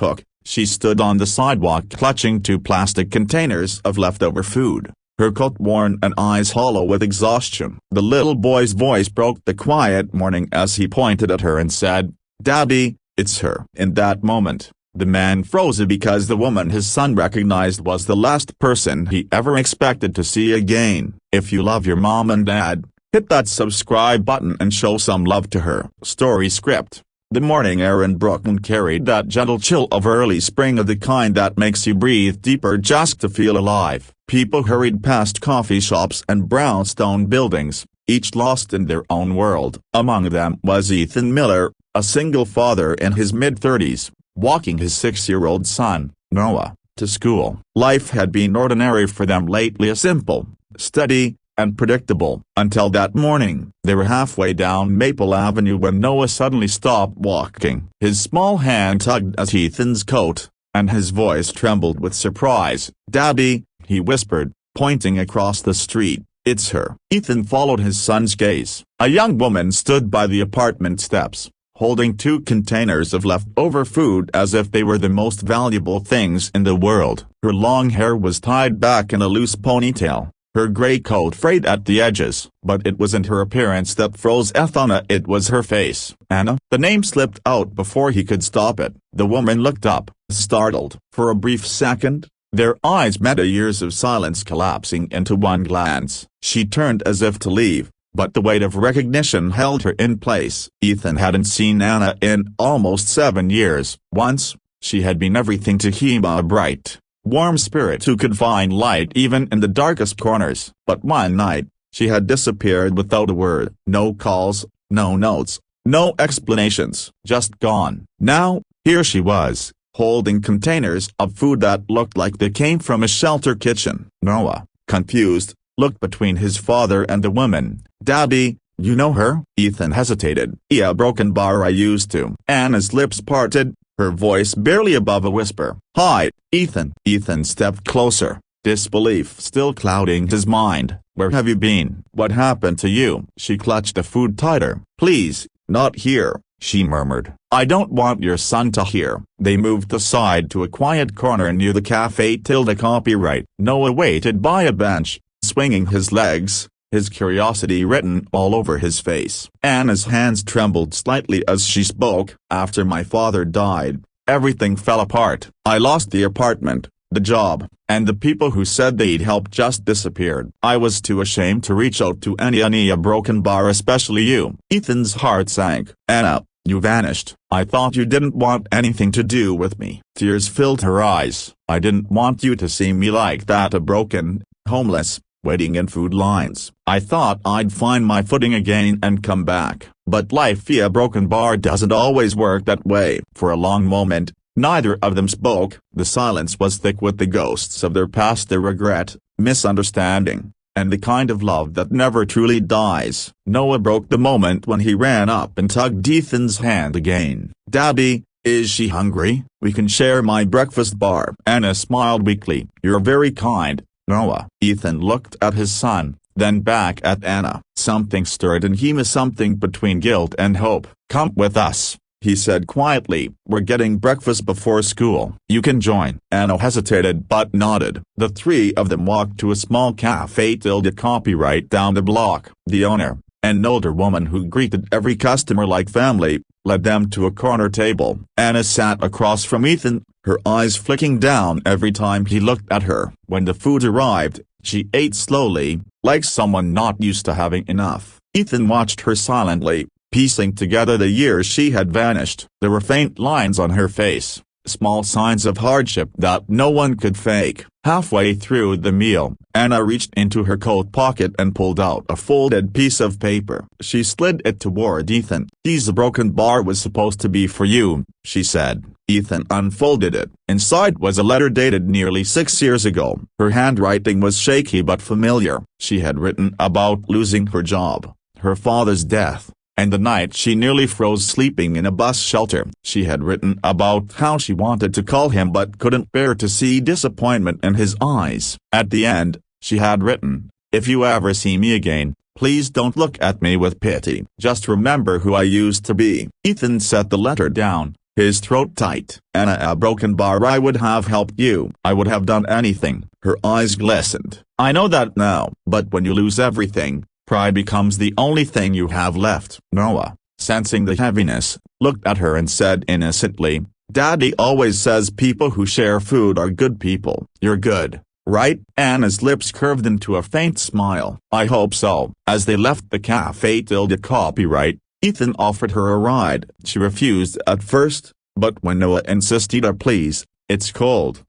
hook, she stood on the sidewalk clutching two plastic containers of leftover food, her coat worn and eyes hollow with exhaustion. The little boy's voice broke the quiet morning as he pointed at her and said, "Daddy, it's her." In that moment, the man froze because the woman his son recognized was the last person he ever expected to see again. If you love your mom and dad, hit that subscribe button and show some love to her. Story script. The morning air in Brooklyn carried that gentle chill of early spring, of the kind that makes you breathe deeper just to feel alive. People hurried past coffee shops and brownstone buildings, each lost in their own world. Among them was Ethan Miller, a single father in his mid-30s, walking his 6-year-old son, Noah, to school. Life had been ordinary for them lately, simple, steady, and predictable, until that morning. They were halfway down Maple Avenue when Noah suddenly stopped walking. His small hand tugged at Ethan's coat, and his voice trembled with surprise. "Daddy," he whispered, pointing across the street, "it's her." Ethan followed his son's gaze. A young woman stood by the apartment steps, holding two containers of leftover food as if they were the most valuable things in the world. Her long hair was tied back in a loose ponytail, her gray coat frayed at the edges. But it wasn't her appearance that froze Ethan, it was her face. "Anna?" The name slipped out before he could stop it. The woman looked up, startled. For a brief second, their eyes met, a years of silence collapsing into one glance. She turned as if to leave, but the weight of recognition held her in place. Ethan hadn't seen Anna in almost 7 years. Once, she had been everything to him, a bright, warm spirit who could find light even in the darkest corners. But one night, she had disappeared without a word. No calls, no notes, no explanations, just gone. Now, here she was, holding containers of food that looked like they came from a shelter kitchen. Noah, confused, looked between his father and the woman. "Daddy, you know her?" Ethan hesitated. "Yeah, Broken Bar, I used to." Anna's lips parted, her voice barely above a whisper. "Hi, Ethan." Ethan stepped closer, disbelief still clouding his mind. "Where have you been? What happened to you?" She clutched the food tighter. "Please, not here," she murmured. "I don't want your son to hear." They moved aside to a quiet corner near the cafe Tilda Copyright. Noah waited by a bench, swinging his legs, his curiosity written all over his face. Anna's hands trembled slightly as she spoke. "After my father died, everything fell apart. I lost the apartment, the job, and the people who said they'd help just disappeared. I was too ashamed to reach out to any a Broken Bar, especially you." Ethan's heart sank. "Anna, you vanished. I thought you didn't want anything to do with me." Tears filled her eyes. "I didn't want you to see me like that, a broken, homeless, waiting in food lines. I thought I'd find my footing again and come back. But life via Broken Bar doesn't always work that way." For a long moment, neither of them spoke. The silence was thick with the ghosts of their past, their regret, misunderstanding, and the kind of love that never truly dies. Noah broke the moment when he ran up and tugged Ethan's hand again. "Daddy, is she hungry? We can share my breakfast bar." Anna smiled weakly. "You're very kind, Noah." Ethan looked at his son, then back at Anna. Something stirred in him, something between guilt and hope. "Come with us," he said quietly. "We're getting breakfast before school. You can join." Anna hesitated but nodded. The three of them walked to a small cafe Tilda Copyright down the block. The owner, an older woman who greeted every customer like family, led them to a corner table. Anna sat across from Ethan, her eyes flicking down every time he looked at her. When the food arrived, she ate slowly, like someone not used to having enough. Ethan watched her silently, piecing together the years she had vanished. There were faint lines on her face, small signs of hardship that no one could fake. Halfway through the meal, Anna reached into her coat pocket and pulled out a folded piece of paper. She slid it toward Ethan. "The Broken Bar was supposed to be for you," she said. Ethan unfolded it. Inside was a letter dated nearly 6 years ago. Her handwriting was shaky but familiar. She had written about losing her job, her father's death, and the night she nearly froze sleeping in a bus shelter. She had written about how she wanted to call him but couldn't bear to see disappointment in his eyes. At the end, she had written, "If you ever see me again, please don't look at me with pity. Just remember who I used to be." Ethan set the letter down, his throat tight. "Anna, a broken bar. I would have helped you. I would have done anything." Her eyes glistened. "I know that now, but when you lose everything, pride becomes the only thing you have left." Noah, sensing the heaviness, looked at her and said innocently, "Daddy always says people who share food are good people." "You're good, right?" Anna's lips curved into a faint smile. "I hope so." As they left the cafe tilde copyright, Ethan offered her a ride. She refused at first, but when Noah insisted, "Please, it's cold."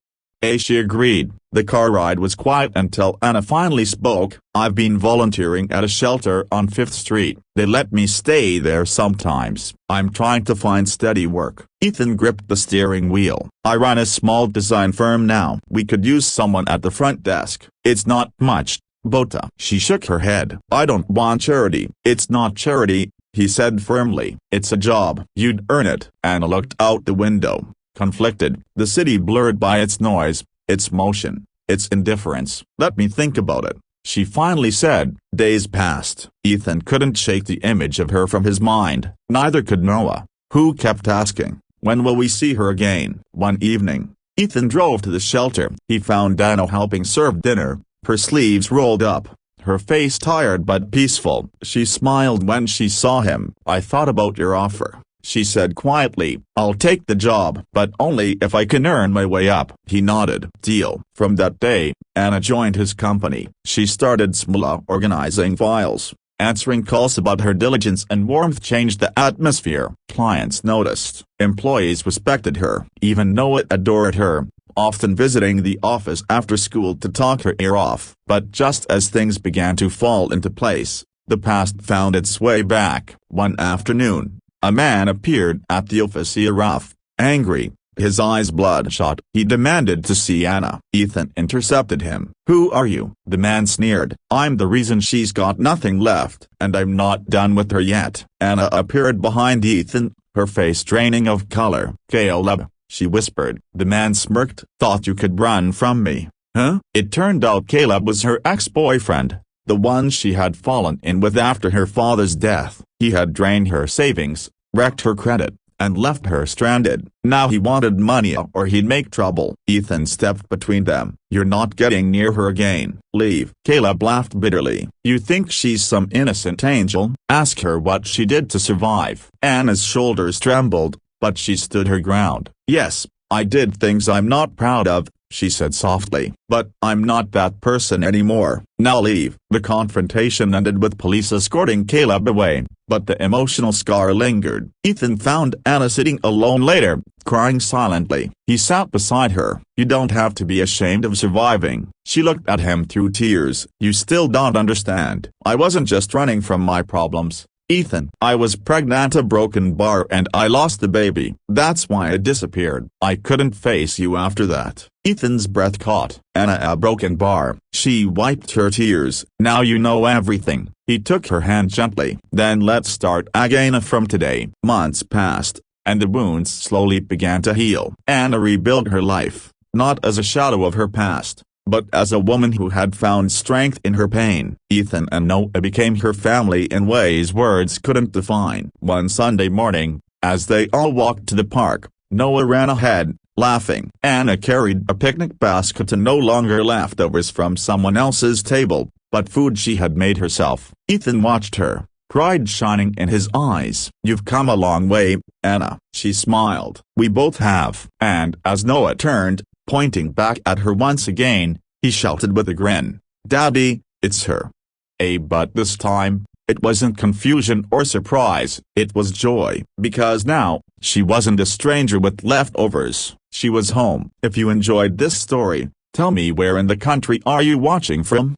She agreed. The car ride was quiet until Anna finally spoke. "I've been volunteering at a shelter on 5th Street. They let me stay there sometimes. I'm trying to find steady work." Ethan gripped the steering wheel. "I run a small design firm now. We could use someone at the front desk." "It's not much, Bota." She shook her head. "I don't want charity." "It's not charity," he said firmly. "It's a job. You'd earn it." Anna looked out the window, conflicted. The city blurred by its noise, its motion, its indifference. "Let me think about it," she finally said. Days passed. Ethan couldn't shake the image of her from his mind. Neither could Noah, who kept asking, "When will we see her again?" One evening, Ethan drove to the shelter. He found Anna helping serve dinner, her sleeves rolled up, her face tired but peaceful. She smiled when she saw him. "I thought about your offer," she said quietly. "I'll take the job, but only if I can earn my way up." He nodded. "Deal." From that day, Anna joined his company. She started small, organizing files, answering calls. About her diligence and warmth changed the atmosphere. Clients noticed. Employees respected her. Even Noah adored her, often visiting the office after school to talk her ear off. But just as things began to fall into place, the past found its way back. One afternoon, a man appeared at the office, rough, angry, his eyes bloodshot. He demanded to see Anna. Ethan intercepted him. "Who are you?" The man sneered. "I'm the reason she's got nothing left, and I'm not done with her yet." Anna appeared behind Ethan, her face draining of color. "Caleb," she whispered. The man smirked. "Thought you could run from me, huh?" It turned out Caleb was her ex-boyfriend, the one she had fallen in with after her father's death. He had drained her savings, wrecked her credit, and left her stranded. Now he wanted money or he'd make trouble. Ethan stepped between them. "You're not getting near her again. Leave." Caleb laughed bitterly. "You think she's some innocent angel? Ask her what she did to survive." Anna's shoulders trembled, but she stood her ground. "Yes, I did things I'm not proud of," she said softly. "But I'm not that person anymore. Now leave." The confrontation ended with police escorting Caleb away, but the emotional scar lingered. Ethan found Anna sitting alone later, crying silently. He sat beside her. "You don't have to be ashamed of surviving." She looked at him through tears. "You still don't understand. I wasn't just running from my problems, Ethan. I was pregnant, a broken bar, and I lost the baby. That's why I disappeared. I couldn't face you after that." Ethan's breath caught. "Anna, a broken bar." She wiped her tears. "Now you know everything." He took her hand gently. "Then let's start again from today." Months passed, and the wounds slowly began to heal. Anna rebuilt her life, not as a shadow of her past, but as a woman who had found strength in her pain. Ethan and Noah became her family in ways words couldn't define. One Sunday morning, as they all walked to the park, Noah ran ahead, laughing. Anna carried a picnic basket, and no longer leftovers from someone else's table, but food she had made herself. Ethan watched her, pride shining in his eyes. "You've come a long way, Anna." She smiled. "We both have." And as Noah turned, pointing back at her once again, he shouted with a grin, "Daddy, it's her." But this time, it wasn't confusion or surprise, it was joy. Because now, she wasn't a stranger with leftovers, she was home. If you enjoyed this story, tell me where in the country are you watching from?